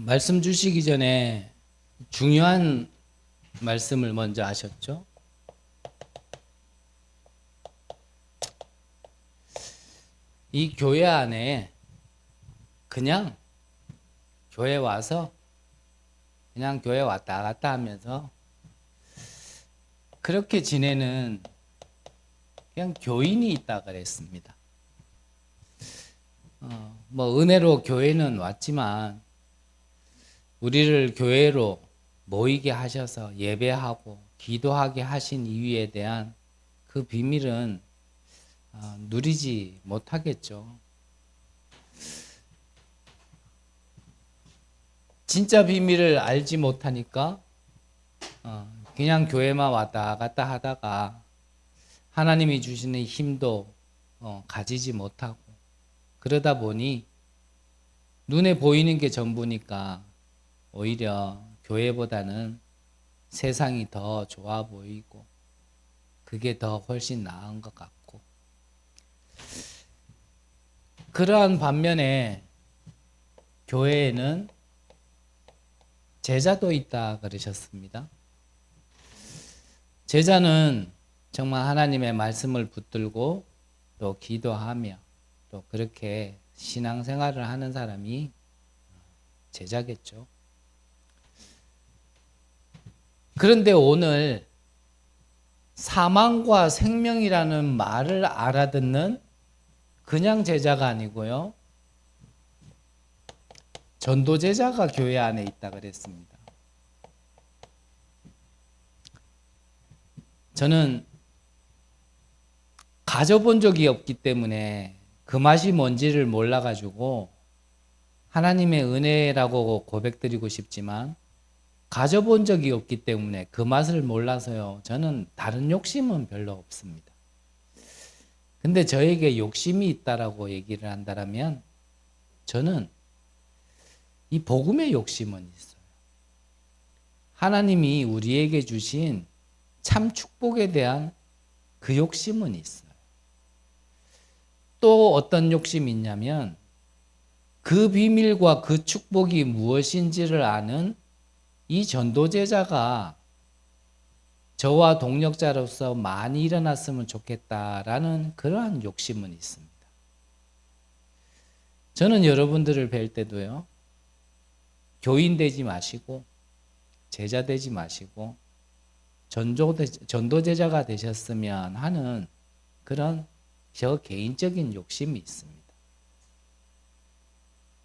말씀 주시기 전에 중요한 말씀을 먼저 하셨죠. 이 교회 안에 그냥 교회 와서 그냥 교회 왔다 갔다 하면서 그렇게 지내는 그냥 교인이 있다 그랬습니다. 뭐 은혜로 교회는 왔지만 우리를 교회로 모이게 하셔서 예배하고 기도하게 하신 이유에 대한 그 비밀은 누리지 못하겠죠. 진짜 비밀을 알지 못하니까 그냥 교회만 왔다 갔다 하다가 하나님이 주시는 힘도 가지지 못하고 그러다 보니 눈에 보이는 게 전부니까 오히려 교회보다는 세상이 더 좋아 보이고 그게 더 훨씬 나은 것 같고, 그러한 반면에 교회에는 제자도 있다 그러셨습니다. 제자는 정말 하나님의 말씀을 붙들고 또 기도하며 또 그렇게 신앙생활을 하는 사람이 제자겠죠. 그런데 오늘 사망과 생명이라는 말을 알아듣는 그냥 제자가 아니고요, 전도 제자가 교회 안에 있다 그랬습니다. 저는 가져본 적이 없기 때문에 그 맛이 뭔지를 몰라가지고 하나님의 은혜라고 고백드리고 싶지만 가져본 적이 없기 때문에 그 맛을 몰라서요, 저는 다른 욕심은 별로 없습니다. 근데 저에게 욕심이 있다라고 얘기를 한다면 저는 이 복음의 욕심은 있어요. 하나님이 우리에게 주신 참 축복에 대한 그 욕심은 있어요. 또 어떤 욕심이 있냐면 그 비밀과 그 축복이 무엇인지를 아는 이 전도제자가 저와 동력자로서 많이 일어났으면 좋겠다라는 그러한 욕심은 있습니다. 저는 여러분들을 뵐 때도요, 교인 되지 마시고 제자 되지 마시고 전도제자가 되셨으면 하는 그런 저 개인적인 욕심이 있습니다.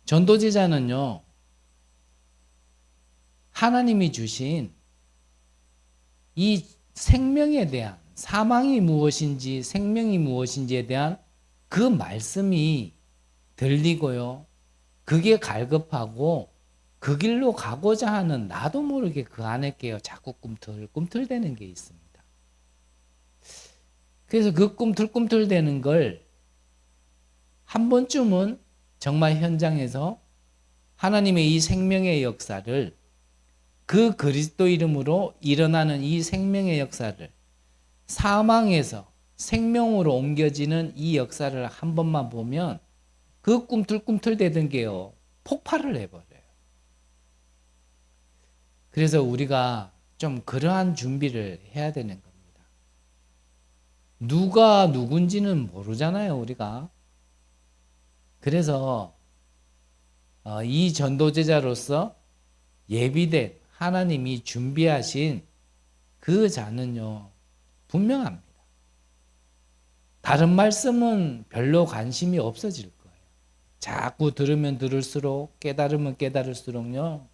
전도제자는요, 하나님이 주신 이 생명에 대한, 사망이 무엇인지 생명이 무엇인지에 대한 그 말씀이 들리고요, 그게 갈급하고 그 길로 가고자 하는 나도 모르게 그 안에 깨어 자꾸 꿈틀꿈틀대는 게 있습니다. 그래서 그 꿈틀꿈틀대는 걸 한 번쯤은 정말 현장에서 하나님의 이 생명의 역사를, 그 그리스도 이름으로 일어나는 이 생명의 역사를, 사망에서 생명으로 옮겨지는 이 역사를 한 번만 보면 그 꿈틀꿈틀대던 게요, 폭발을 해버려요. 그래서 우리가 좀 그러한 준비를 해야 되는 겁니다. 누가 누군지는 모르잖아요, 우리가. 그래서 이 전도제자로서 예비된 하나님이 준비하신 그 자는요, 분명합니다. 다른 말씀은 별로 관심이 없어질 거예요. 자꾸 들으면 들을수록, 깨달으면 깨달을수록요,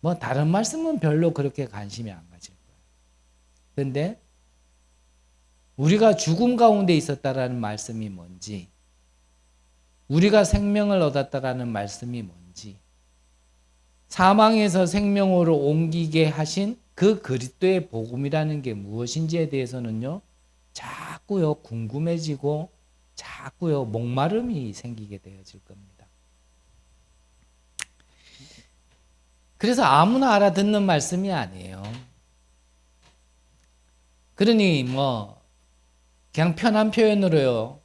뭐 다른 말씀은 별로 그렇게 관심이 안 가질 거예요. 그런데 우리가 죽음 가운데 있었다라는 말씀이 뭔지, 우리가 생명을 얻었다라는 말씀이 뭔지, 사망에서 생명으로 옮기게 하신 그 그리스도의 복음이라는 게 무엇인지에 대해서는요, 자꾸요 궁금해지고 자꾸요 목마름이 생기게 되어질 겁니다. 그래서 아무나 알아듣는 말씀이 아니에요. 그러니 뭐 그냥 편한 표현으로요,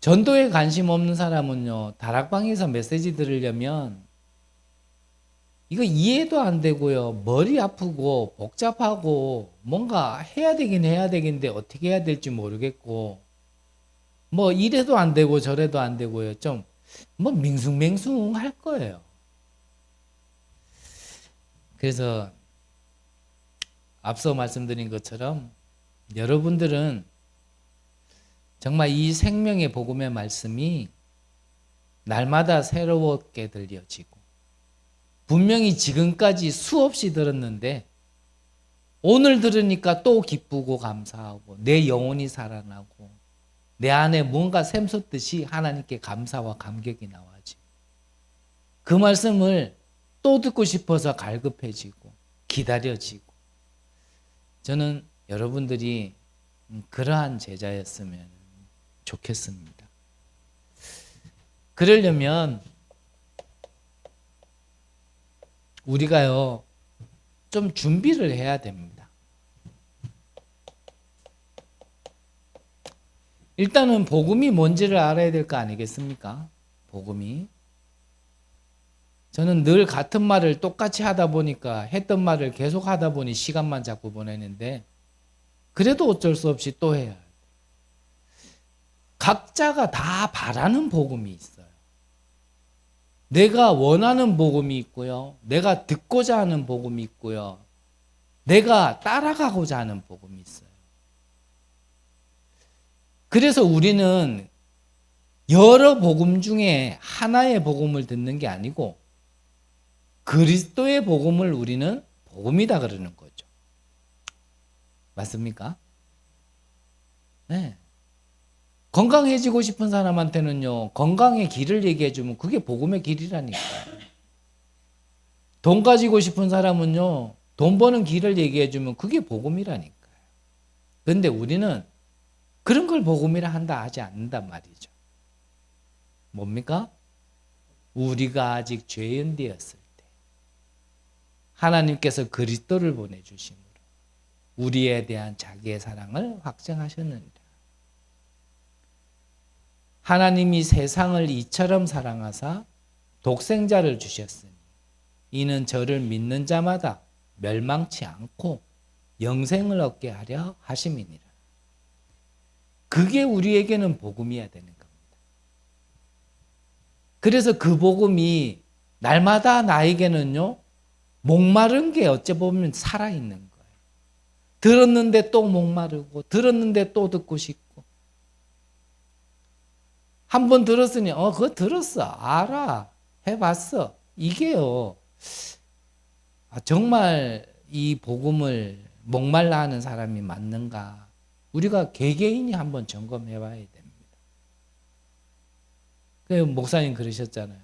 전도에 관심 없는 사람은요, 다락방에서 메시지 들으려면 이거 이해도 안 되고요. 머리 아프고 복잡하고 뭔가 해야 되긴 해야 되겠는데 어떻게 해야 될지 모르겠고 뭐 이래도 안 되고 저래도 안 되고요. 좀 뭐 밍숭맹숭할 거예요. 그래서 앞서 말씀드린 것처럼 여러분들은 정말 이 생명의 복음의 말씀이 날마다 새롭게 들려지고 분명히 지금까지 수없이 들었는데 오늘 들으니까 또 기쁘고 감사하고 내 영혼이 살아나고 내 안에 뭔가 샘솟듯이 하나님께 감사와 감격이 나와지고 그 말씀을 또 듣고 싶어서 갈급해지고 기다려지고 저는 여러분들이 그러한 제자였으면 좋겠습니다. 그러려면 우리가요 좀 준비를 해야 됩니다. 일단은 복음이 뭔지를 알아야 될 거 아니겠습니까? 복음이. 저는 늘 같은 말을 똑같이 하다 보니까 했던 말을 계속 하다 보니 시간만 자꾸 보내는데 그래도 어쩔 수 없이 또 해야 해요. 각자가 다 바라는 복음이 있어요. 내가 원하는 복음이 있고요. 내가 듣고자 하는 복음이 있고요. 내가 따라가고자 하는 복음이 있어요. 그래서 우리는 여러 복음 중에 하나의 복음을 듣는 게 아니고 그리스도의 복음을 우리는 복음이다 그러는 거죠. 맞습니까? 네. 건강해지고 싶은 사람한테는요, 건강의 길을 얘기해 주면 그게 복음의 길이라니까요. 돈 가지고 싶은 사람은요, 돈 버는 길을 얘기해 주면 그게 복음이라니까요. 그런데 우리는 그런 걸 복음이라 한다 하지 않는단 말이죠. 뭡니까? 우리가 아직 죄인 되었을 때 하나님께서 그리스도를 보내주심으로 우리에 대한 자기의 사랑을 확증하셨느니라. 하나님이 세상을 이처럼 사랑하사 독생자를 주셨으니 이는 저를 믿는 자마다 멸망치 않고 영생을 얻게 하려 하심이니라. 그게 우리에게는 복음이어야 되는 겁니다. 그래서 그 복음이 날마다 나에게는요, 목마른 게 어찌 보면 살아있는 거예요. 들었는데 또 목마르고, 들었는데 또 듣고 싶고. 한 번 들었으니, 그거 들었어. 알아. 해봤어. 이게요, 정말 이 복음을 목말라 하는 사람이 맞는가? 우리가 개개인이 한번 점검해 봐야 됩니다. 그 목사님 그러셨잖아요.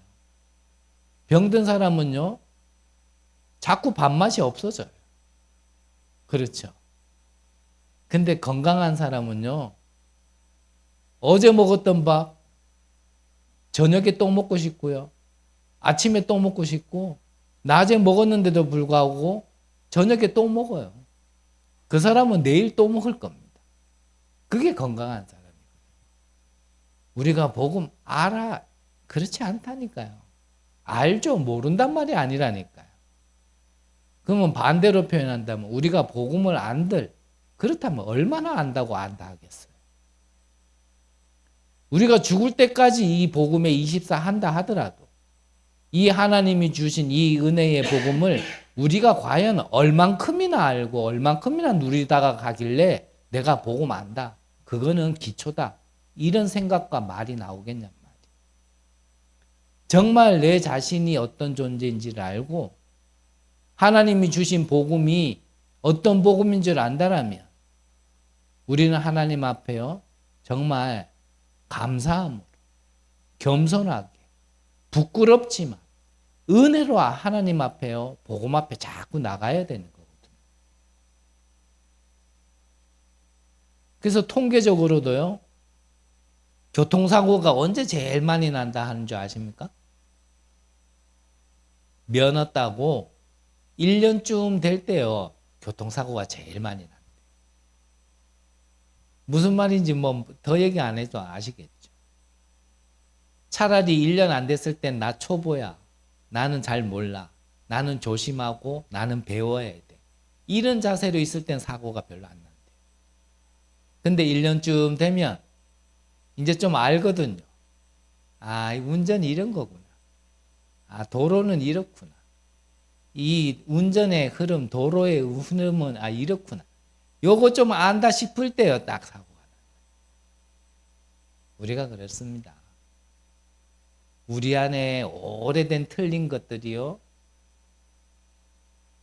병든 사람은요, 자꾸 밥맛이 없어져요. 그렇죠. 근데 건강한 사람은요, 어제 먹었던 밥, 저녁에 또 먹고 싶고요. 아침에 또 먹고 싶고, 낮에 먹었는데도 불구하고, 저녁에 또 먹어요. 그 사람은 내일 또 먹을 겁니다. 그게 건강한 사람이거든요. 우리가 복음 알아. 그렇지 않다니까요. 알죠. 모른단 말이 아니라니까요. 그러면 반대로 표현한다면 우리가 복음을 안들, 그렇다면 얼마나 안다고 안다 하겠어요. 우리가 죽을 때까지 이 복음에 24 한다 하더라도 이 하나님이 주신 이 은혜의 복음을 우리가 과연 얼만큼이나 알고 얼만큼이나 누리다가 가길래 내가 복음 안다. 그거는 기초다. 이런 생각과 말이 나오겠냔 말이에요. 정말 내 자신이 어떤 존재인지를 알고 하나님이 주신 복음이 어떤 복음인 줄 안다라면 우리는 하나님 앞에요. 정말 감사함으로 겸손하게 부끄럽지만 은혜로 하나님 앞에요. 복음 앞에 자꾸 나가야 되는 거거든요. 그래서 통계적으로도요. 교통사고가 언제 제일 많이 난다 하는 줄 아십니까? 면허 따고 1년쯤 될 때요. 교통사고가 제일 많이 난다. 무슨 말인지 뭐 더 얘기 안 해도 아시겠죠. 차라리 1년 안 됐을 땐 나 초보야. 나는 잘 몰라. 나는 조심하고 나는 배워야 돼. 이런 자세로 있을 땐 사고가 별로 안 난대. 근데 1년쯤 되면 이제 좀 알거든요. 아, 운전이 이런 거구나. 아, 도로는 이렇구나. 이 운전의 흐름, 도로의 흐름은 아, 이렇구나. 요거 좀 안다 싶을 때요, 딱 사고가 나요. 우리가 그렇습니다. 우리 안에 오래된 틀린 것들이요.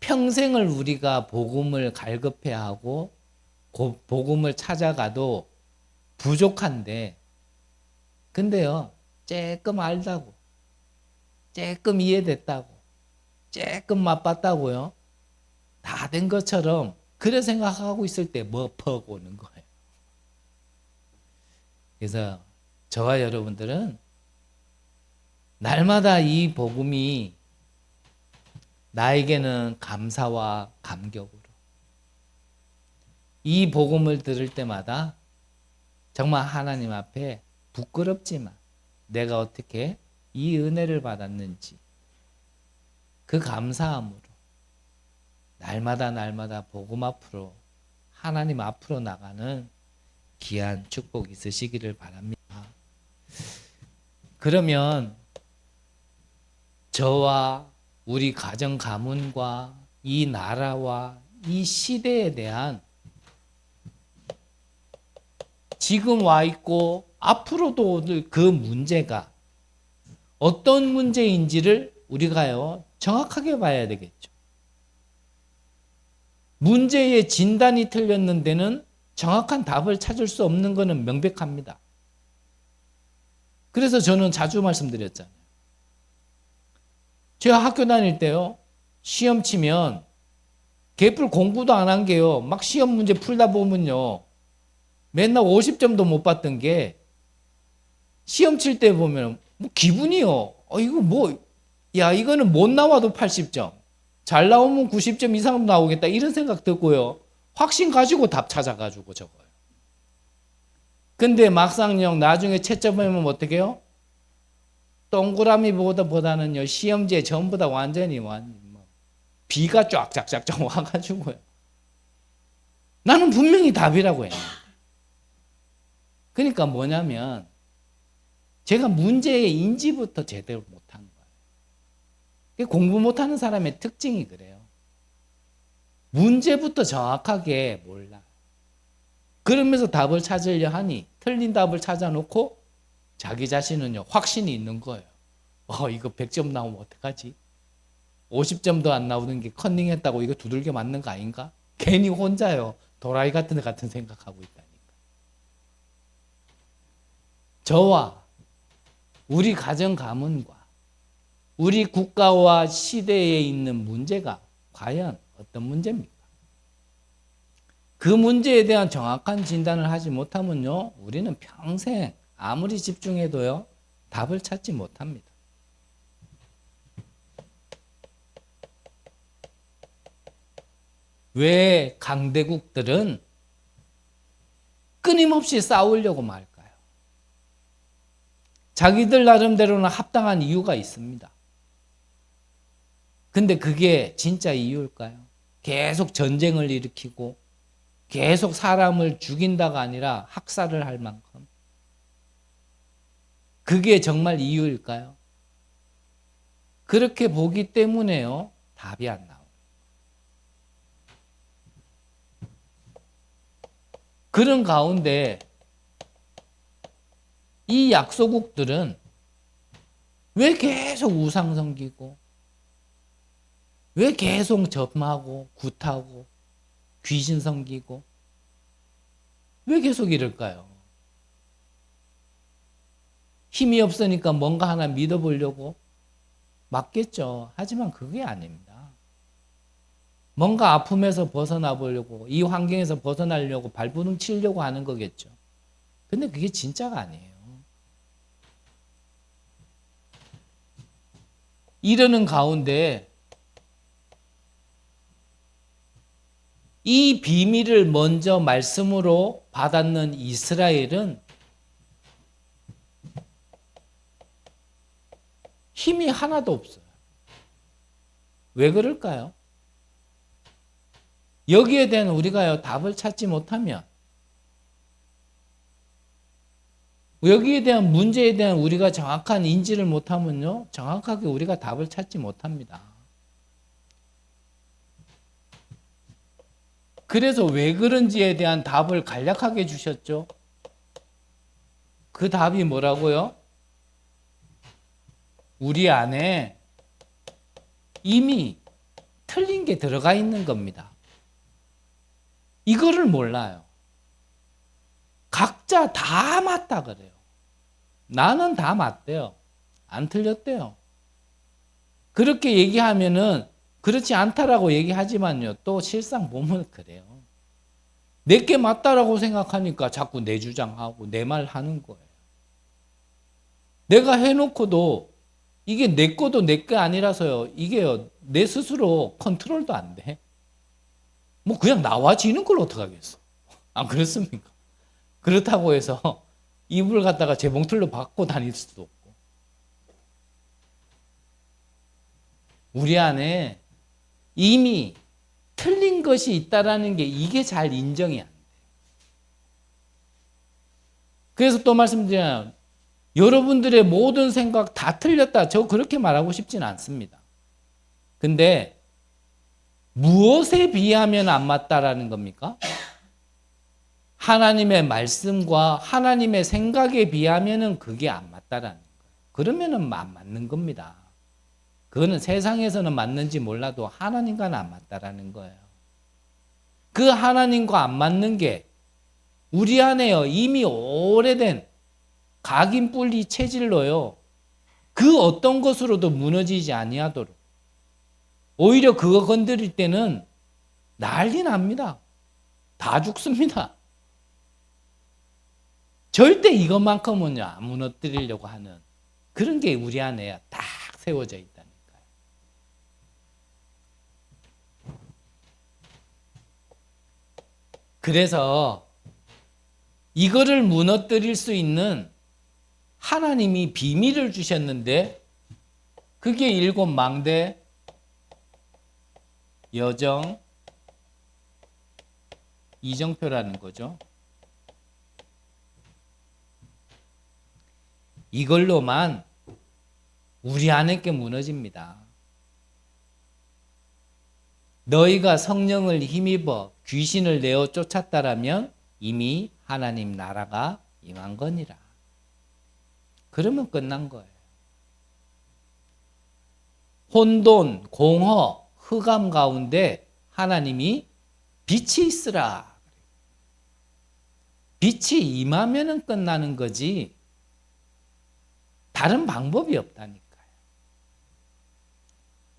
평생을 우리가 복음을 갈급해야 하고 복음을 찾아가도 부족한데 근데요. 조금 알다고 조금 이해됐다고 조금 맛봤다고요. 다 된 것처럼 그래 생각하고 있을 때 뭐 퍽 오는 거예요. 그래서 저와 여러분들은 날마다 이 복음이 나에게는 감사와 감격으로 이 복음을 들을 때마다 정말 하나님 앞에 부끄럽지만 내가 어떻게 이 은혜를 받았는지 그 감사함으로 날마다 복음 앞으로 하나님 앞으로 나가는 귀한 축복 있으시기를 바랍니다. 그러면 저와 우리 가정 가문과 이 나라와 이 시대에 대한 지금 와 있고 앞으로도 오늘 그 문제가 어떤 문제인지를 우리가요 정확하게 봐야 되겠죠. 문제의 진단이 틀렸는 데는 정확한 답을 찾을 수 없는 것은 명백합니다. 그래서 저는 자주 말씀드렸잖아요. 제가 학교 다닐 때요 시험 치면 개뿔 공부도 안 한 게요 막 시험 문제 풀다 보면요 맨날 50점도 못 받던 게 시험 칠 때 보면 뭐 기분이요. 이거 뭐, 야, 이거는 못 나와도 80점. 잘 나오면 90점 이상 나오겠다. 이런 생각 들고요. 확신 가지고 답 찾아가지고 적어요. 근데 막상요, 나중에 채점하면 어떻게 해요? 동그라미보다는요, 시험지에 전부 다 완전히 비가 쫙쫙쫙쫙 와가지고요. 나는 분명히 답이라고 했는데. 그러니까 뭐냐면, 제가 문제의 인지부터 제대로 못한 거예요. 공부 못하는 사람의 특징이 그래요. 문제부터 정확하게 몰라. 그러면서 답을 찾으려 하니 틀린 답을 찾아놓고 자기 자신은요 확신이 있는 거예요. 이거 100점 나오면 어떡하지? 50점도 안 나오는 게 컨닝했다고 이거 두들겨 맞는 거 아닌가? 괜히 혼자요 도라이 같은 생각하고 있다니까. 저와 우리 가정 가문과 우리 국가와 시대에 있는 문제가 과연 어떤 문제입니까? 그 문제에 대한 정확한 진단을 하지 못하면요, 우리는 평생 아무리 집중해도요, 답을 찾지 못합니다. 왜 강대국들은 끊임없이 싸우려고 말까요? 자기들 나름대로는 합당한 이유가 있습니다. 근데 그게 진짜 이유일까요? 계속 전쟁을 일으키고 계속 사람을 죽인다가 아니라 학살을 할 만큼 그게 정말 이유일까요? 그렇게 보기 때문에요. 답이 안 나와요. 그런 가운데 이 약소국들은 왜 계속 우상 섬기고 왜 계속 점하고 굿하고 귀신 섬기고 왜 계속 이럴까요? 힘이 없으니까 뭔가 하나 믿어보려고 맞겠죠. 하지만 그게 아닙니다. 뭔가 아픔에서 벗어나 보려고 이 환경에서 벗어나려고 발버둥 치려고 하는 거겠죠. 근데 그게 진짜가 아니에요. 이러는 가운데 이 비밀을 먼저 말씀으로 받았는 이스라엘은 힘이 하나도 없어요. 왜 그럴까요? 여기에 대한 우리가요, 답을 찾지 못하면, 여기에 대한 문제에 대한 우리가 정확한 인지를 못하면요, 정확하게 우리가 답을 찾지 못합니다. 그래서 왜 그런지에 대한 답을 간략하게 주셨죠. 그 답이 뭐라고요? 우리 안에 이미 틀린 게 들어가 있는 겁니다. 이거를 몰라요. 각자 다 맞다 그래요. 나는 다 맞대요. 안 틀렸대요. 그렇게 얘기하면은 그렇지 않다라고 얘기하지만요. 또 실상 보면 그래요. 내게 맞다라고 생각하니까 자꾸 내 주장하고 내 말 하는 거예요. 내가 해놓고도 이게 내 거도 내 거 아니라서요. 이게요. 내 스스로 컨트롤도 안 돼. 뭐 그냥 나와지는 걸 어떡하겠어. 안 그렇습니까? 그렇다고 해서 이불 갖다가 재봉틀로 받고 다닐 수도 없고. 우리 안에 이미 틀린 것이 있다라는 게 이게 잘 인정이 안 돼. 그래서 또 말씀드려요. 여러분들의 모든 생각 다 틀렸다. 저 그렇게 말하고 싶지는 않습니다. 근데 무엇에 비하면 안 맞다라는 겁니까? 하나님의 말씀과 하나님의 생각에 비하면은 그게 안 맞다라는 거예요. 그러면은 안 맞는 겁니다. 그거는 세상에서는 맞는지 몰라도 하나님과는 안 맞다라는 거예요. 그 하나님과 안 맞는 게 우리 안에요. 이미 오래된 각인 분리 체질로요. 그 어떤 것으로도 무너지지 아니하도록. 오히려 그거 건드릴 때는 난리 납니다. 다 죽습니다. 절대 이것만큼은요, 안 무너뜨리려고 하는 그런 게 우리 안에 딱 세워져 있다니까요. 그래서 이거를 무너뜨릴 수 있는 하나님이 비밀을 주셨는데 그게 일곱 망대, 여정, 이정표라는 거죠. 이걸로만 우리 안에 게 무너집니다. 너희가 성령을 힘입어 귀신을 내어 쫓았다라면 이미 하나님 나라가 임한 거니라. 그러면 끝난 거예요. 혼돈, 공허, 흑암 가운데 하나님이 빛이 있으라. 빛이 임하면은 끝나는 거지 다른 방법이 없다니까요.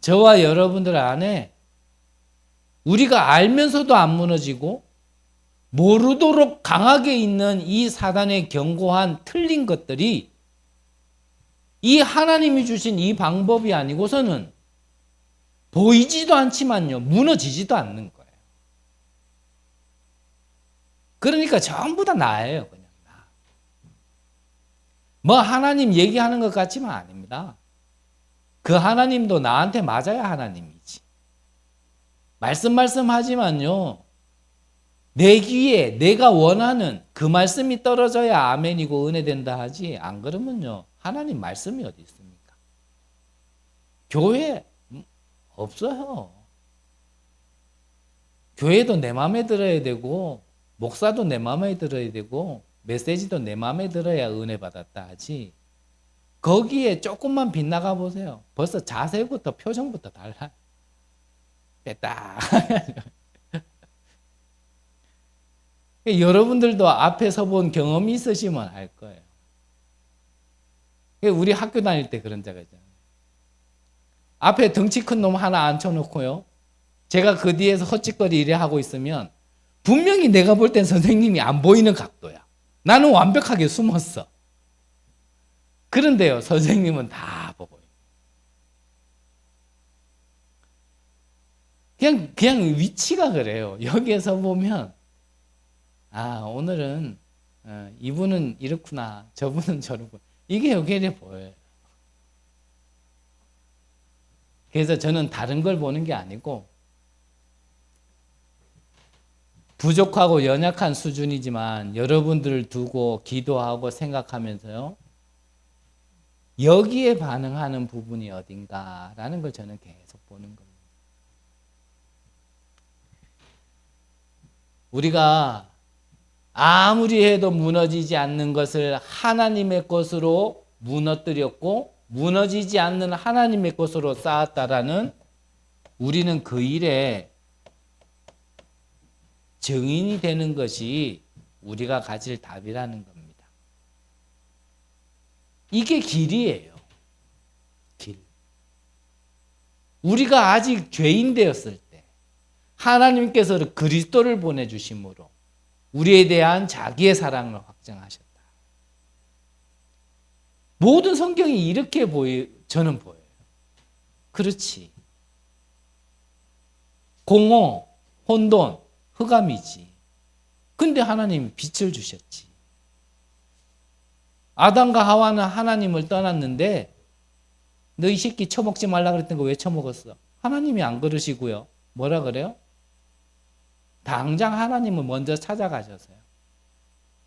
저와 여러분들 안에 우리가 알면서도 안 무너지고 모르도록 강하게 있는 이 사단의 견고한 틀린 것들이 이 하나님이 주신 이 방법이 아니고서는 보이지도 않지만요, 무너지지도 않는 거예요. 그러니까 전부 다 나예요, 그냥 나. 뭐 하나님 얘기하는 것 같지만 아닙니다. 그 하나님도 나한테 맞아야 하나님이지. 말씀하지만요, 내 귀에 내가 원하는 그 말씀이 떨어져야 아멘이고 은혜 된다 하지, 안 그러면요, 하나님 말씀이 어디 있습니까? 교회 없어요. 교회도 내 마음에 들어야 되고 목사도 내 마음에 들어야 되고 메시지도 내 마음에 들어야 은혜 받았다 하지. 거기에 조금만 빗나가 보세요. 벌써 자세부터 표정부터 달라요. 뺐다. 여러분들도 앞에 서본 경험이 있으시면 알 거예요. 우리 학교 다닐 때 그런 자가 있잖아요. 앞에 덩치 큰 놈 하나 앉혀놓고요. 제가 그 뒤에서 헛짓거리 이래 하고 있으면 분명히 내가 볼 땐 선생님이 안 보이는 각도야. 나는 완벽하게 숨었어. 그런데요, 선생님은 다 보고. 그냥 위치가 그래요. 여기에서 보면 아, 오늘은 이분은 이렇구나, 저분은 저렇구나. 이게 여기에 보여요. 그래서 저는 다른 걸 보는 게 아니고 부족하고 연약한 수준이지만 여러분들을 두고 기도하고 생각하면서요. 여기에 반응하는 부분이 어딘가라는 걸 저는 계속 보는 겁니다. 우리가 아무리 해도 무너지지 않는 것을 하나님의 것으로 무너뜨렸고 무너지지 않는 하나님의 것으로 쌓았다라는 우리는 그 일에 증인이 되는 것이 우리가 가질 답이라는 겁니다. 이게 길이에요. 길. 우리가 아직 죄인 되었을 때 하나님께서 그리스도를 보내주심으로 우리에 대한 자기의 사랑을 확증하셨다. 모든 성경이 이렇게 저는 보여요. 그렇지. 공허, 혼돈, 흑암이지. 근데 하나님이 빛을 주셨지. 아담과 하와는 하나님을 떠났는데 너 이 새끼 처먹지 말라 그랬던 거 왜 처먹었어? 하나님이 안 그러시고요. 뭐라 그래요? 당장 하나님을 먼저 찾아가셔서요.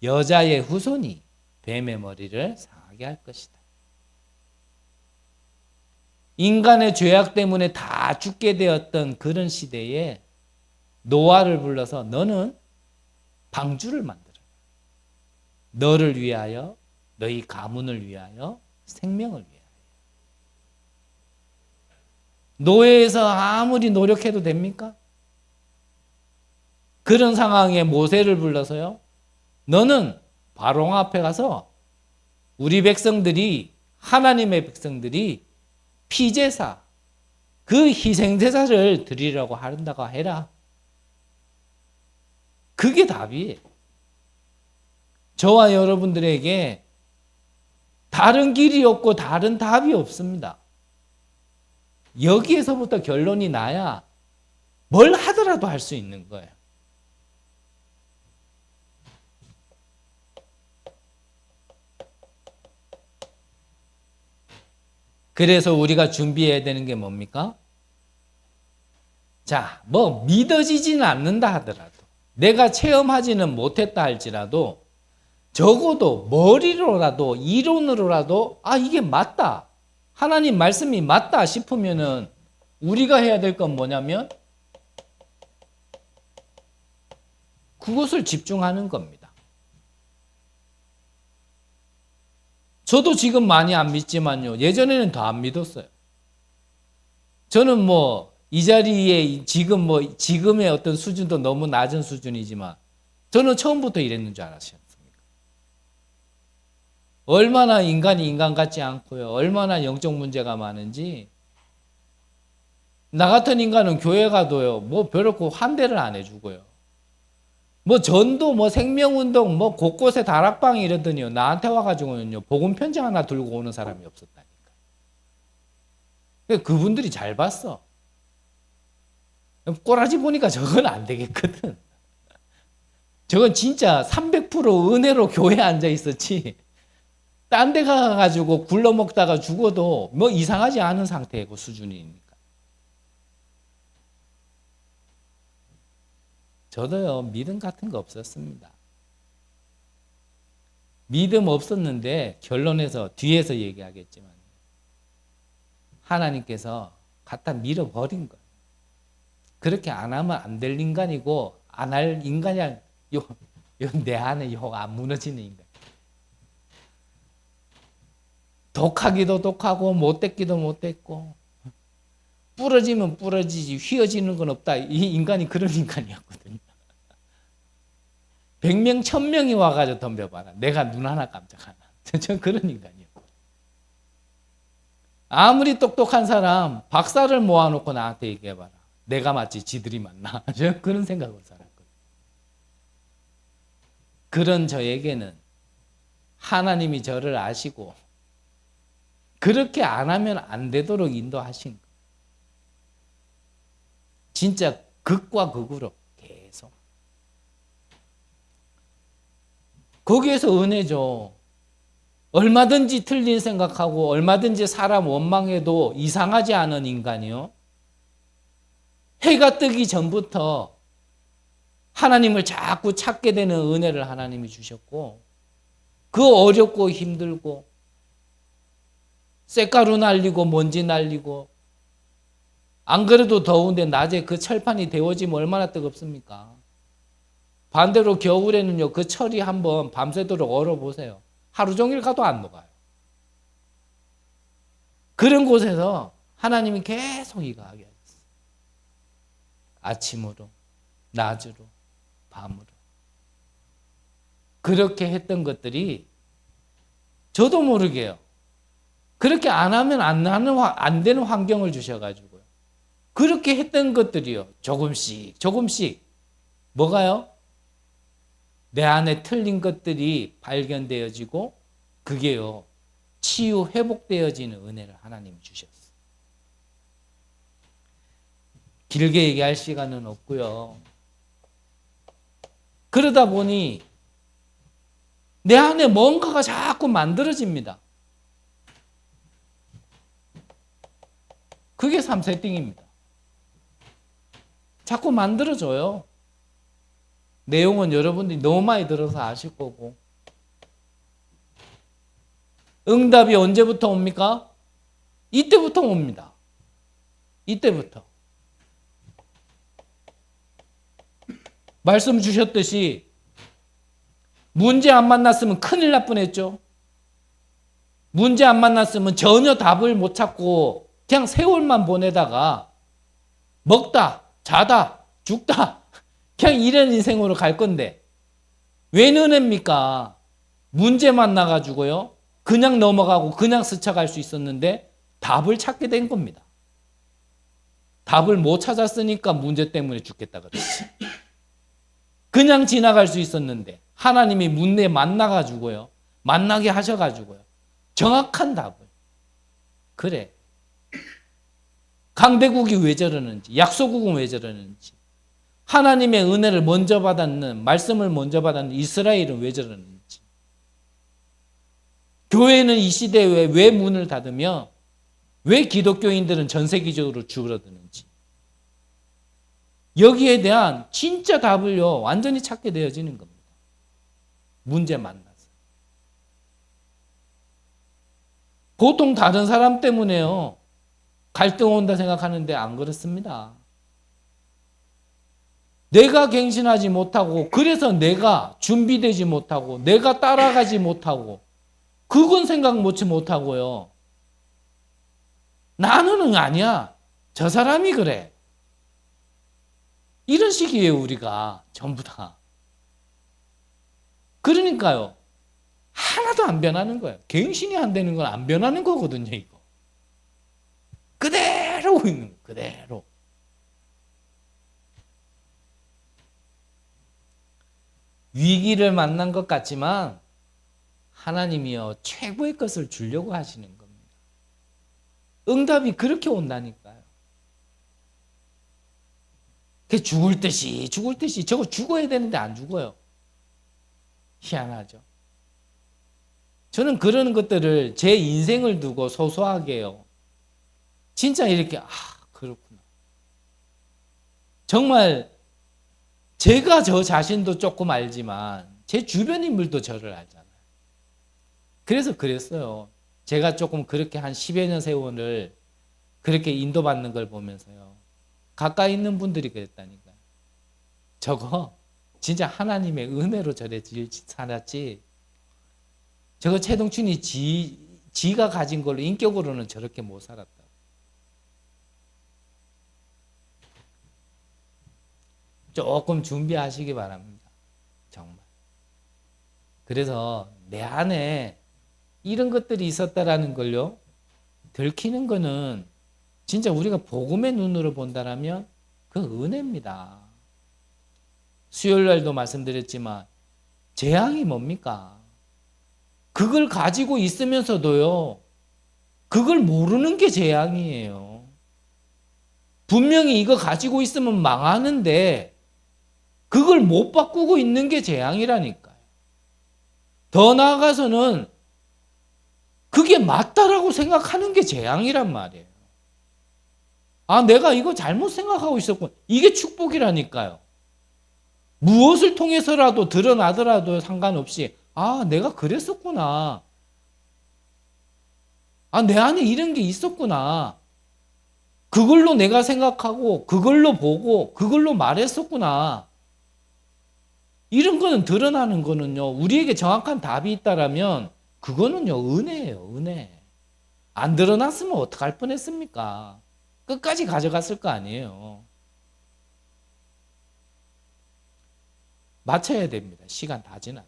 여자의 후손이 뱀의 머리를 상하게 할 것이다. 인간의 죄악 때문에 다 죽게 되었던 그런 시대에 노아를 불러서 너는 방주를 만들어라. 너를 위하여, 너희 가문을 위하여, 생명을 위하여. 노예에서 아무리 노력해도 됩니까? 그런 상황에 모세를 불러서요. 너는 바로 앞에 가서 우리 백성들이 하나님의 백성들이 피제사 그 희생제사를 드리려고 한다고 해라. 그게 답이에요. 저와 여러분들에게 다른 길이 없고 다른 답이 없습니다. 여기에서부터 결론이 나야 뭘 하더라도 할 수 있는 거예요. 그래서 우리가 준비해야 되는 게 뭡니까? 자, 뭐 믿어지지는 않는다 하더라도 내가 체험하지는 못했다 할지라도 적어도 머리로라도 이론으로라도 이게 맞다. 하나님 말씀이 맞다 싶으면은 우리가 해야 될 건 뭐냐면 그것을 집중하는 겁니다. 저도 지금 많이 안 믿지만요. 예전에는 더 안 믿었어요. 저는 뭐 이 자리에 지금의 어떤 수준도 너무 낮은 수준이지만 저는 처음부터 이랬는 줄 알았습니까? 얼마나 인간이 인간 같지 않고요. 얼마나 영적 문제가 많은지 나 같은 인간은 교회 가도요. 뭐 별로 환대를 안 해주고요. 뭐 전도 뭐 생명운동 뭐 곳곳에 다락방이 이러더니요. 나한테 와가지고는요. 복음 편지 하나 들고 오는 사람이 없었다니까. 그분들이 잘 봤어. 꼬라지 보니까 저건 안 되겠거든. 저건 진짜 300% 은혜로 교회에 앉아 있었지. 딴 데 가가지고 굴러먹다가 죽어도 뭐 이상하지 않은 상태고 수준이니까. 저도요, 믿음 같은 거 없었습니다. 믿음 없었는데 결론에서 뒤에서 얘기하겠지만 하나님께서 갖다 밀어버린 거예요. 그렇게 안 하면 안 될 인간이고 안 할 인간이 내 안에 안 무너지는 인간. 독하기도 독하고 못됐기도 못됐고 부러지면 부러지지 휘어지는 건 없다. 이 인간이 그런 인간이었거든요. 100명 1000명이 와가지고 덤벼봐라. 내가 눈 하나 깜짝 하나. 전 그런 인간이었고. 아무리 똑똑한 사람 박사를 모아놓고 나한테 얘기해봐라. 내가 맞지 지들이 맞나. 저는 그런 생각으로 살았거든요. 그런 저에게는 하나님이 저를 아시고 그렇게 안 하면 안 되도록 인도하신 거예요. 진짜 극과 극으로 계속. 거기에서 은혜죠. 얼마든지 틀린 생각하고 얼마든지 사람 원망해도 이상하지 않은 인간이요. 해가 뜨기 전부터 하나님을 자꾸 찾게 되는 은혜를 하나님이 주셨고, 그 어렵고 힘들고 쇳가루 날리고 먼지 날리고 안 그래도 더운데 낮에 그 철판이 데워지면 얼마나 뜨겁습니까? 반대로 겨울에는요, 그 철이 한번 밤새도록 얼어보세요. 하루 종일 가도 안 녹아요. 그런 곳에서 하나님이 계속 이거하게 하셨어요. 아침으로, 낮으로, 밤으로. 그렇게 했던 것들이 저도 모르게요. 그렇게 안 하면 안 되는 환경을 주셔가지고요. 그렇게 했던 것들이요. 조금씩. 뭐가요? 내 안에 틀린 것들이 발견되어지고 그게요. 치유, 회복되어지는 은혜를 하나님이 주셨어요. 길게 얘기할 시간은 없고요. 그러다 보니 내 안에 뭔가가 자꾸 만들어집니다. 그게 3세팅입니다. 자꾸 만들어져요. 내용은 여러분들이 너무 많이 들어서 아실 거고. 응답이 언제부터 옵니까? 이때부터 옵니다. 이때부터. 말씀 주셨듯이 문제 안 만났으면 큰일 날 뻔했죠. 문제 안 만났으면 전혀 답을 못 찾고 그냥 세월만 보내다가 먹다, 자다, 죽다 그냥 이런 인생으로 갈 건데 왜 은혜입니까? 문제 만나가지고요. 그냥 넘어가고 그냥 스쳐갈 수 있었는데 답을 찾게 된 겁니다. 답을 못 찾았으니까 문제 때문에 죽겠다 그랬지. 그냥 지나갈 수 있었는데 하나님이 문제 만나가지고요. 만나게 하셔가지고요. 정확한 답을. 그래. 강대국이 왜 저러는지, 약소국은 왜 저러는지, 하나님의 은혜를 먼저 받았는, 말씀을 먼저 받았는 이스라엘은 왜 저러는지, 교회는 이 시대에 왜 문을 닫으며 왜 기독교인들은 전 세계적으로 줄어드는지, 여기에 대한 진짜 답을요 완전히 찾게 되어지는 겁니다. 문제 만나서. 보통 다른 사람 때문에요 갈등 온다 생각하는데 안 그렇습니다. 내가 갱신하지 못하고 그래서 내가 준비되지 못하고 내가 따라가지 못하고 그건 생각 못하고요. 나는 아니야. 저 사람이 그래. 이런 식이에요 우리가 전부 다. 그러니까요. 하나도 안 변하는 거예요. 갱신이 안 되는 건 안 변하는 거거든요. 이거. 그대로 있는 거예요. 그대로. 위기를 만난 것 같지만 하나님이요 최고의 것을 주려고 하시는 겁니다. 응답이 그렇게 온다니까요. 죽을 듯이 저거 죽어야 되는데 안 죽어요. 희한하죠. 저는 그런 것들을 제 인생을 두고 소소하게요. 진짜 이렇게 그렇구나. 정말 제가 저 자신도 조금 알지만 제 주변 인물도 저를 알잖아요. 그래서 그랬어요. 제가 조금 그렇게 한 10여 년 세월을 그렇게 인도받는 걸 보면서요. 가까이 있는 분들이 그랬다니까요. 저거 진짜 하나님의 은혜로 저래 살았지. 저거 최동춘이 지가 가진 걸로 인격으로는 저렇게 못 살았다. 조금 준비하시기 바랍니다. 정말. 그래서 내 안에 이런 것들이 있었다라는 걸요. 들키는 거는 진짜 우리가 복음의 눈으로 본다라면 그 은혜입니다. 수요일 날도 말씀드렸지만 재앙이 뭡니까? 그걸 가지고 있으면서도요. 그걸 모르는 게 재앙이에요. 분명히 이거 가지고 있으면 망하는데 그걸 못 바꾸고 있는 게 재앙이라니까요. 더 나아가서는 그게 맞다라고 생각하는 게 재앙이란 말이에요. 아, 내가 이거 잘못 생각하고 있었군. 이게 축복이라니까요. 무엇을 통해서라도 드러나더라도 상관없이, 아, 내가 그랬었구나. 아, 내 안에 이런 게 있었구나. 그걸로 내가 생각하고, 그걸로 보고, 그걸로 말했었구나. 이런 거는 드러나는 거는요, 우리에게 정확한 답이 있다라면, 그거는요, 은혜예요, 은혜. 안 드러났으면 어떡할 뻔했습니까? 끝까지 가져갔을 거 아니에요. 맞춰야 됩니다. 시간 다 지났어.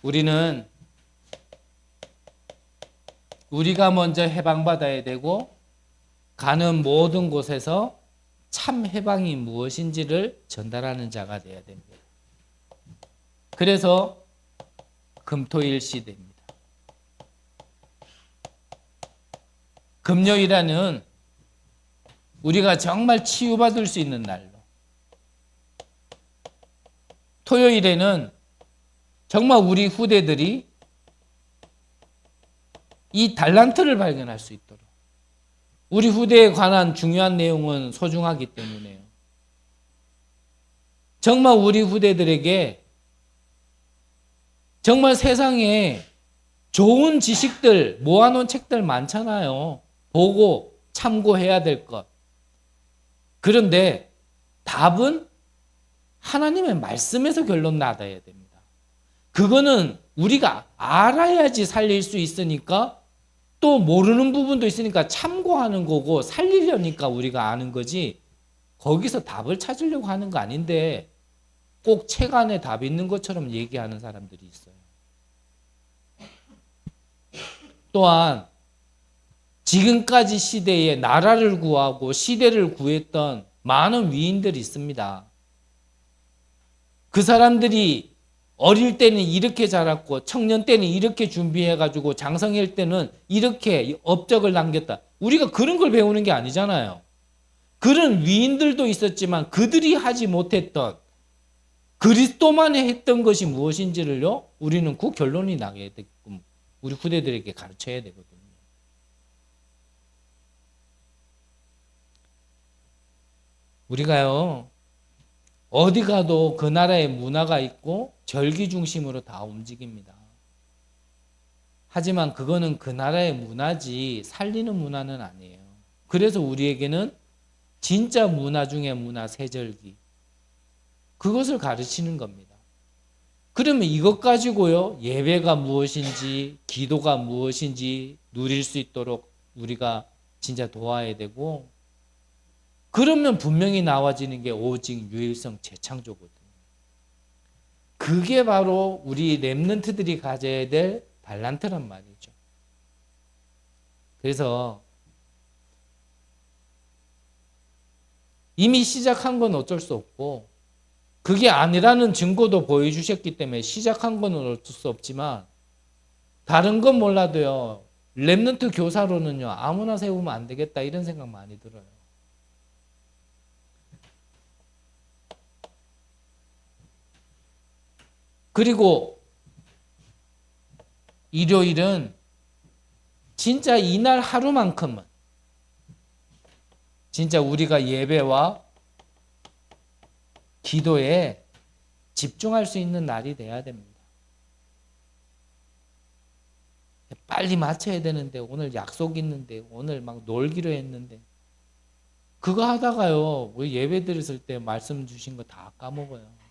우리는 우리가 먼저 해방받아야 되고 가는 모든 곳에서 참 해방이 무엇인지를 전달하는 자가 되어야 됩니다. 그래서 금토일 시대입니다. 금요일에는 우리가 정말 치유받을 수 있는 날로, 토요일에는 정말 우리 후대들이 이 달란트를 발견할 수 있도록, 우리 후대에 관한 중요한 내용은 소중하기 때문에요. 정말 우리 후대들에게 정말 세상에 좋은 지식들 모아놓은 책들 많잖아요. 보고 참고해야 될 것. 그런데 답은 하나님의 말씀에서 결론 나다야 됩니다. 그거는 우리가 알아야지 살릴 수 있으니까, 또 모르는 부분도 있으니까 참고하는 거고, 살리려니까 우리가 아는 거지, 거기서 답을 찾으려고 하는 거 아닌데 꼭 책 안에 답이 있는 것처럼 얘기하는 사람들이 있어요. 또한 지금까지 시대에 나라를 구하고 시대를 구했던 많은 위인들이 있습니다. 그 사람들이 어릴 때는 이렇게 자랐고 청년 때는 이렇게 준비해가지고 장성일 때는 이렇게 업적을 남겼다. 우리가 그런 걸 배우는 게 아니잖아요. 그런 위인들도 있었지만 그들이 하지 못했던, 그리스도만이 했던 것이 무엇인지를요, 우리는 그 결론이 나게 되게끔 우리 후대들에게 가르쳐야 되거든요. 우리가요, 어디 가도 그 나라의 문화가 있고 절기 중심으로 다 움직입니다. 하지만 그거는 그 나라의 문화지 살리는 문화는 아니에요. 그래서 우리에게는 진짜 문화 중에 문화, 세절기, 그것을 가르치는 겁니다. 그러면 이것 가지고요, 예배가 무엇인지 기도가 무엇인지 누릴 수 있도록 우리가 진짜 도와야 되고, 그러면 분명히 나와지는 게 오직 유일성 재창조거든요. 그게 바로 우리 렘넌트들이 가져야 될 달란트란 말이죠. 그래서 이미 시작한 건 어쩔 수 없고, 그게 아니라는 증거도 보여주셨기 때문에 시작한 건 어쩔 수 없지만, 다른 건 몰라도요, 렘넌트 교사로는요, 아무나 세우면 안 되겠다, 이런 생각 많이 들어요. 그리고 일요일은 진짜 이날 하루만큼은 진짜 우리가 예배와 기도에 집중할 수 있는 날이 돼야 됩니다. 빨리 마쳐야 되는데, 오늘 약속 있는데, 오늘 막 놀기로 했는데, 그거 하다가요, 우리 예배 드렸을 때 말씀 주신 거 다 까먹어요.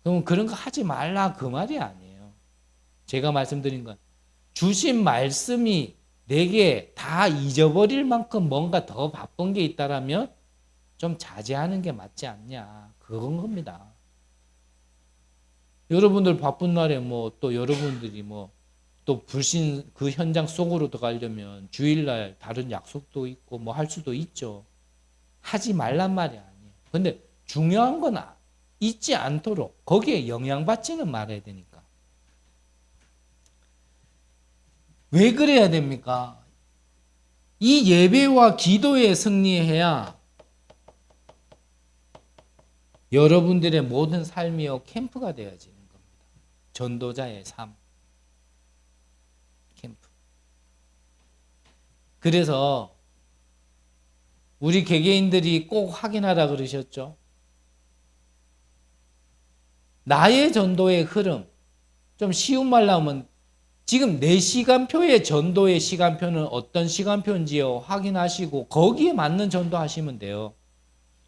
그럼 그런 거 하지 말라, 그 말이 아니에요. 제가 말씀드린 건 주신 말씀이 내게 다 잊어버릴 만큼 뭔가 더 바쁜 게 있다라면 좀 자제하는 게 맞지 않냐, 그건 겁니다. 여러분들 바쁜 날에 또 여러분들이 또 불신 그 현장 속으로 들어가려면 주일날 다른 약속도 있고 할 수도 있죠. 하지 말란 말이 아니에요. 근데 중요한 건 잊지 않도록 거기에 영향받지는 말아야 되니까. 왜 그래야 됩니까? 이 예배와 기도에 승리해야 여러분들의 모든 삶이요 캠프가 되어지는 겁니다. 전도자의 삶 캠프. 그래서 우리 개개인들이 꼭 확인하라 그러셨죠. 나의 전도의 흐름, 좀 쉬운 말로 하면 지금 내 시간표의 전도의 시간표는 어떤 시간표인지요 확인하시고 거기에 맞는 전도하시면 돼요.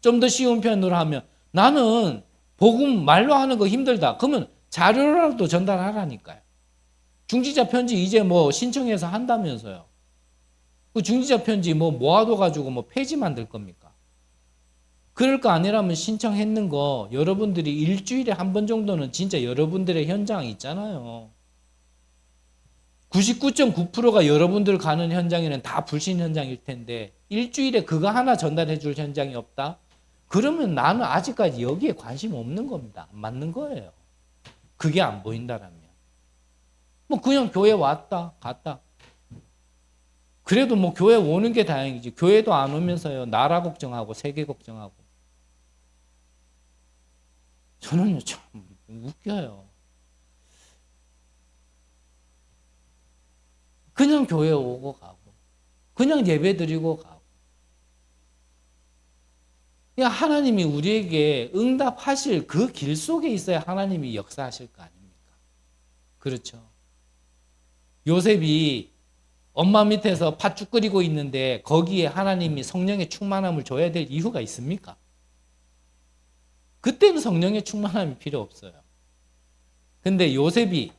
좀 더 쉬운 편으로 하면 나는 복음 말로 하는 거 힘들다. 그러면 자료라도 전달하라니까요. 중지자 편지 이제 뭐 신청해서 한다면서요. 그 중지자 편지 뭐 모아둬가지고 뭐 폐지 만들 겁니까? 그럴 거 아니라면 신청했는 거 여러분들이 일주일에 한 번 정도는 진짜 여러분들의 현장이 있잖아요. 99.9%가 여러분들 가는 현장에는 다 불신 현장일 텐데 일주일에 그거 하나 전달해 줄 현장이 없다? 그러면 나는 아직까지 여기에 관심 없는 겁니다. 안 맞는 거예요. 그게 안 보인다라면. 뭐 그냥 교회 왔다 갔다. 그래도 뭐 교회 오는 게 다행이지. 교회도 안 오면서요. 나라 걱정하고 세계 걱정하고. 저는요 참 웃겨요. 그냥 교회 오고 가고 그냥 예배 드리고 가고 그냥 하나님이 우리에게 응답하실 그 길 속에 있어야 하나님이 역사하실 거 아닙니까? 그렇죠. 요셉이 엄마 밑에서 팥죽 끓이고 있는데 거기에 하나님이 성령의 충만함을 줘야 될 이유가 있습니까? 그때는 성령의 충만함이 필요 없어요. 근데 요셉이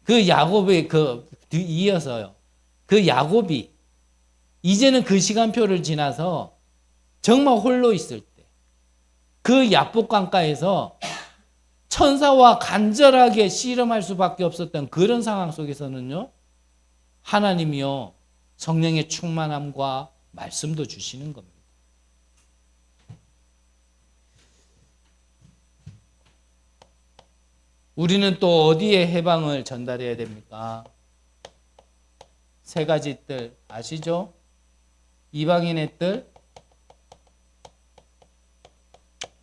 그 야곱의 이어서요. 그 야곱이 이제는 그 시간표를 지나서 정말 홀로 있을 때 그 야복 강가에서 천사와 간절하게 씨름할 수밖에 없었던 그런 상황 속에서는요. 하나님이요. 성령의 충만함과 말씀도 주시는 겁니다. 우리는 또 어디에 해방을 전달해야 됩니까? 세 가지 뜰 아시죠? 이방인의 뜰,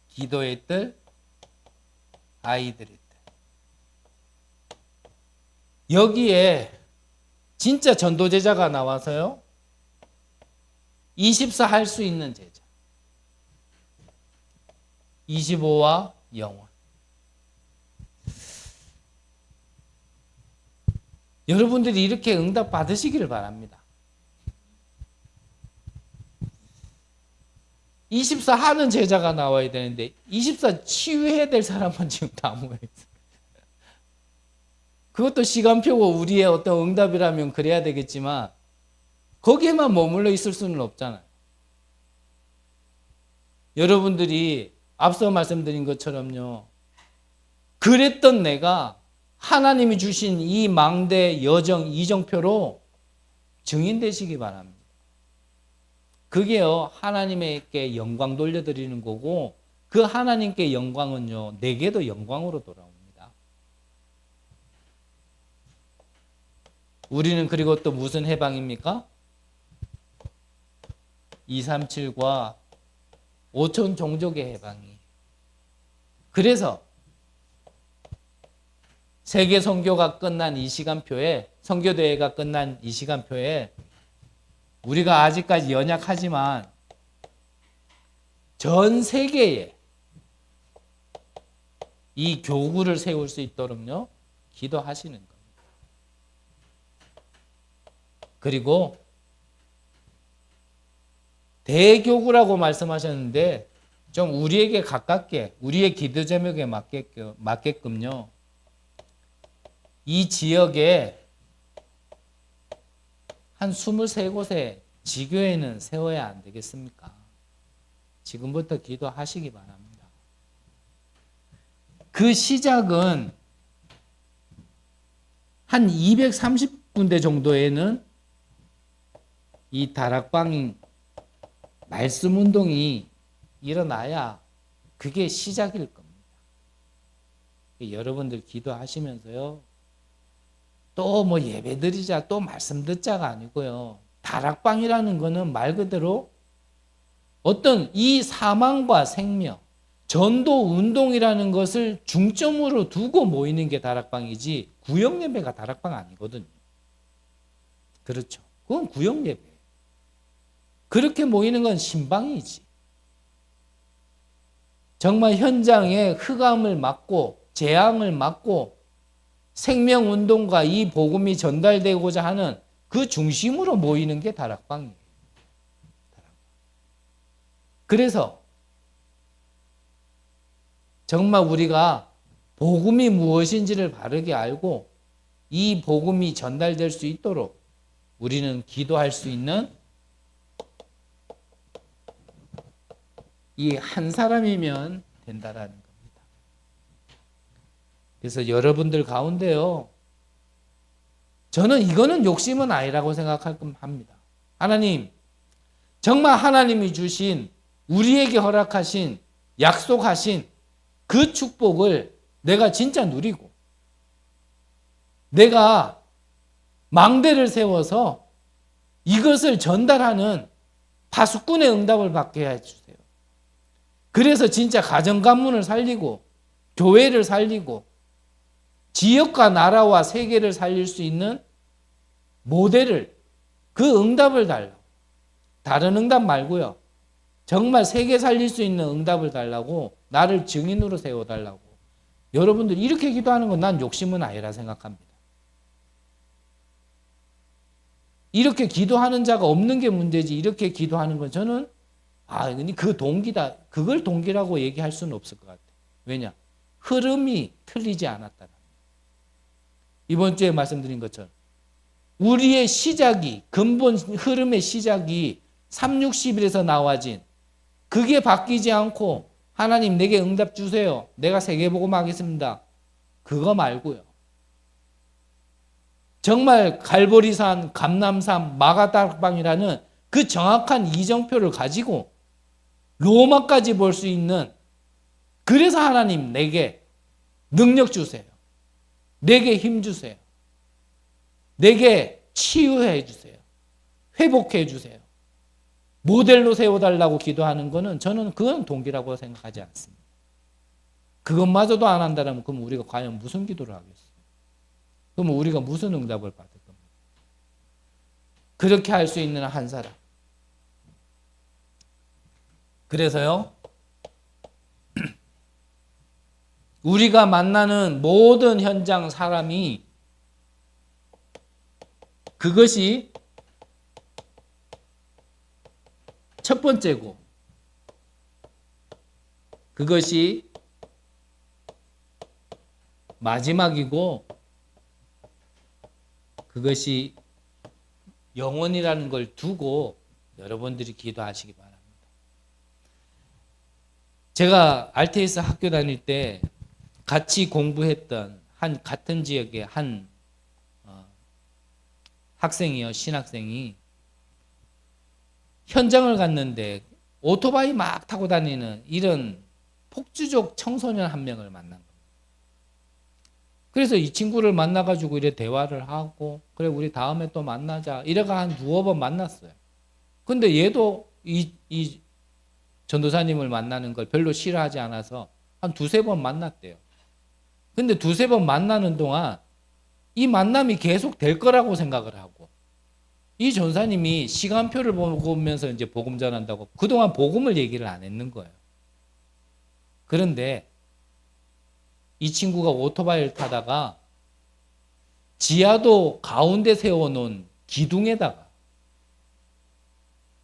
기도의 뜰, 아이들의 뜰. 여기에 진짜 전도제자가 나와서요. 24 할 수 있는 제자. 25와 영원. 여러분들이 이렇게 응답 받으시기를 바랍니다. 24 하는 제자가 나와야 되는데 24 치유해야 될 사람은 지금 다 모여있어요. 그것도 시간표고 우리의 어떤 응답이라면 그래야 되겠지만 거기에만 머물러 있을 수는 없잖아요. 여러분들이 앞서 말씀드린 것처럼요. 그랬던 내가 하나님이 주신 이 망대 여정 이정표로 증인되시기 바랍니다. 그게요. 하나님께 영광 돌려드리는 거고 그 하나님께 영광은요. 내게도 영광으로 돌아옵니다. 우리는 그리고 또 무슨 해방입니까? 237과 5천 종족의 해방이. 그래서 세계 선교가 끝난 이 시간표에 선교대회가 끝난 이 시간표에 우리가 아직까지 연약하지만 전 세계에 이 교구를 세울 수 있도록요 기도하시는 겁니다. 그리고 대교구라고 말씀하셨는데 좀 우리에게 가깝게 우리의 기도 제목에 맞게끔요 이 지역에 한 23곳에 지교회는 세워야 안 되겠습니까? 지금부터 기도하시기 바랍니다. 그 시작은 한 230군데 정도에는 이 다락방 말씀 운동이 일어나야 그게 시작일 겁니다. 여러분들 기도하시면서요. 또 뭐 예배 드리자, 또 말씀 듣자가 아니고요. 다락방이라는 거는 말 그대로 어떤 이 사망과 생명, 전도 운동이라는 것을 중점으로 두고 모이는 게 다락방이지 구역 예배가 다락방 아니거든요. 그렇죠. 그건 구역 예배. 그렇게 모이는 건 신방이지. 정말 현장에 흑암을 막고 재앙을 막고 생명운동과 이 복음이 전달되고자 하는 그 중심으로 모이는 게 다락방이에요. 그래서 정말 우리가 복음이 무엇인지를 바르게 알고 이 복음이 전달될 수 있도록 우리는 기도할 수 있는 이 한 사람이면 된다라는 겁니다. 그래서 여러분들 가운데요, 저는 이거는 욕심은 아니라고 생각합니다. 하나님, 정말 하나님이 주신 우리에게 허락하신 약속하신 그 축복을 내가 진짜 누리고 내가 망대를 세워서 이것을 전달하는 파수꾼의 응답을 받게 해주세요. 그래서 진짜 가정가문을 살리고 교회를 살리고 지역과 나라와 세계를 살릴 수 있는 모델을 그 응답을 달라고. 다른 응답 말고요. 정말 세계 살릴 수 있는 응답을 달라고 나를 증인으로 세워달라고. 여러분들 이렇게 기도하는 건 난 욕심은 아니라 생각합니다. 이렇게 기도하는 자가 없는 게 문제지 이렇게 기도하는 건 저는 그 동기다. 그걸 동기라고 얘기할 수는 없을 것 같아요. 왜냐? 흐름이 틀리지 않았다는. 이번 주에 말씀드린 것처럼 우리의 시작이 근본 흐름의 시작이 360일에서 나와진 그게 바뀌지 않고 하나님 내게 응답 주세요. 내가 세계복음 하겠습니다. 그거 말고요. 정말 갈보리산, 감남산, 마가다락방이라는 그 정확한 이정표를 가지고 로마까지 볼 수 있는 그래서 하나님 내게 능력 주세요. 내게 힘 주세요. 내게 치유해 주세요. 회복해 주세요. 모델로 세워달라고 기도하는 거는 저는 그건 동기라고 생각하지 않습니다. 그것마저도 안 한다면 그럼 우리가 과연 무슨 기도를 하겠어요? 그럼 우리가 무슨 응답을 받을 겁니까? 그렇게 할 수 있는 한 사람. 그래서요, 우리가 만나는 모든 현장 사람이 그것이 첫 번째고 그것이 마지막이고 그것이 영원이라는 걸 두고 여러분들이 기도하시기 바랍니다. 제가 RTS 학교 다닐 때 같이 공부했던 한 같은 지역의 한 학생이요, 신학생이 현장을 갔는데 오토바이 막 타고 다니는 이런 폭주족 청소년 한 명을 만난 겁니다. 그래서 이 친구를 만나가지고 이래 대화를 하고 그래 우리 다음에 또 만나자 이래가 한 두어 번 만났어요. 근데 얘도 이 전도사님을 만나는 걸 별로 싫어하지 않아서 한 두세 번 만났대요. 근데 두세 번 만나는 동안 이 만남이 계속 될 거라고 생각을 하고 이 전사님이 시간표를 보면서 이제 복음 전한다고 그동안 복음을 얘기를 안 했는 거예요. 그런데 이 친구가 오토바이를 타다가 지하도 가운데 세워놓은 기둥에다가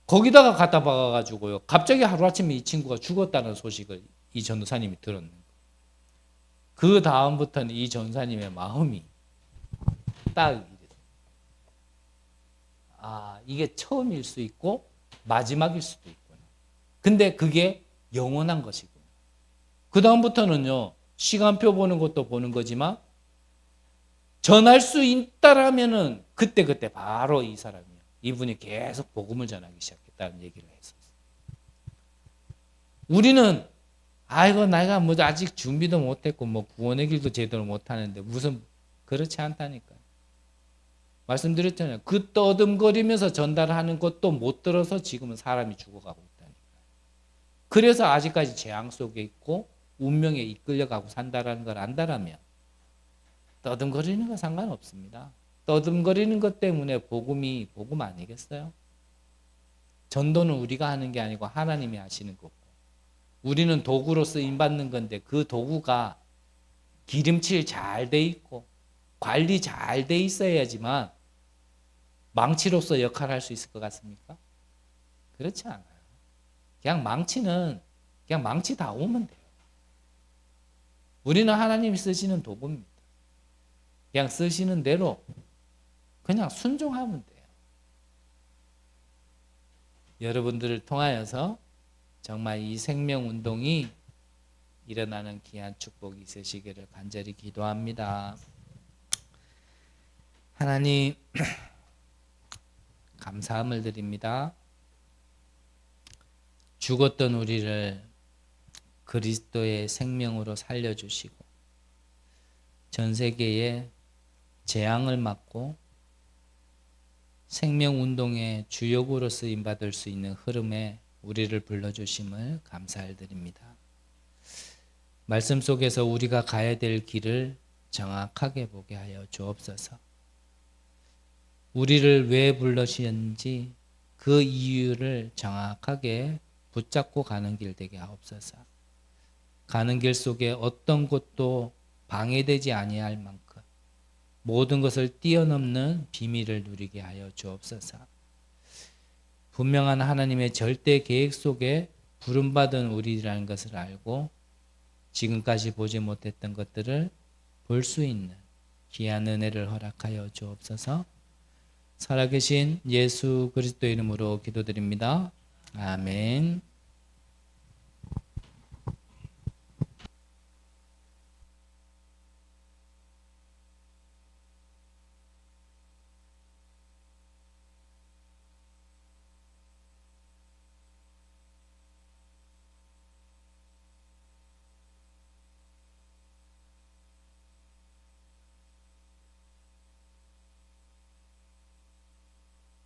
거기다가 갖다 박아가지고요. 갑자기 하루아침에 이 친구가 죽었다는 소식을 이 전도사님이 들었는 거예요. 그 다음부터는 이 전사님의 마음이 딱 이게 처음일 수 있고 마지막일 수도 있구나. 근데 그게 영원한 것이구나. 그 다음부터는요. 시간표 보는 것도 보는 거지만 전할 수 있다라면은 그때 바로 이 사람이요. 이분이 계속 복음을 전하기 시작했다는 얘기를 했었어요. 우리는 이거 내가 뭐 아직 준비도 못했고 뭐 구원의 길도 제대로 못하는데 무슨 그렇지 않다니까요. 말씀드렸잖아요. 그 떠듬거리면서 전달하는 것도 못 들어서 지금은 사람이 죽어가고 있다니까요. 그래서 아직까지 재앙 속에 있고 운명에 이끌려가고 산다라는 걸 안다라면 떠듬거리는 건 상관없습니다. 떠듬거리는 것 때문에 복음이 복음 아니겠어요? 전도는 우리가 하는 게 아니고 하나님이 하시는 거고, 우리는 도구로 쓰임 받는 건데 그 도구가 기름칠 잘 돼 있고 관리 잘 돼 있어야지만 망치로서 역할을 할 수 있을 것 같습니까? 그렇지 않아요. 그냥 망치는 그냥 망치 다 오면 돼요. 우리는 하나님이 쓰시는 도구입니다. 그냥 쓰시는 대로 그냥 순종하면 돼요. 여러분들을 통하여서 정말 이 생명운동이 일어나는 귀한 축복이 있으시기를 간절히 기도합니다. 하나님 감사함을 드립니다. 죽었던 우리를 그리스도의 생명으로 살려주시고 전 세계에 재앙을 막고 생명운동의 주역으로 쓰임받을 수 있는 흐름에 우리를 불러주심을 감사드립니다. 말씀 속에서 우리가 가야 될 길을 정확하게 보게 하여 주옵소서. 우리를 왜 불러주셨는지 그 이유를 정확하게 붙잡고 가는 길 되게 하옵소서. 가는 길 속에 어떤 것도 방해되지 아니할 만큼 모든 것을 뛰어넘는 비밀을 누리게 하여 주옵소서. 분명한 하나님의 절대 계획 속에 부름받은 우리라는 것을 알고 지금까지 보지 못했던 것들을 볼 수 있는 귀한 은혜를 허락하여 주옵소서. 살아계신 예수 그리스도의 이름으로 기도드립니다. 아멘.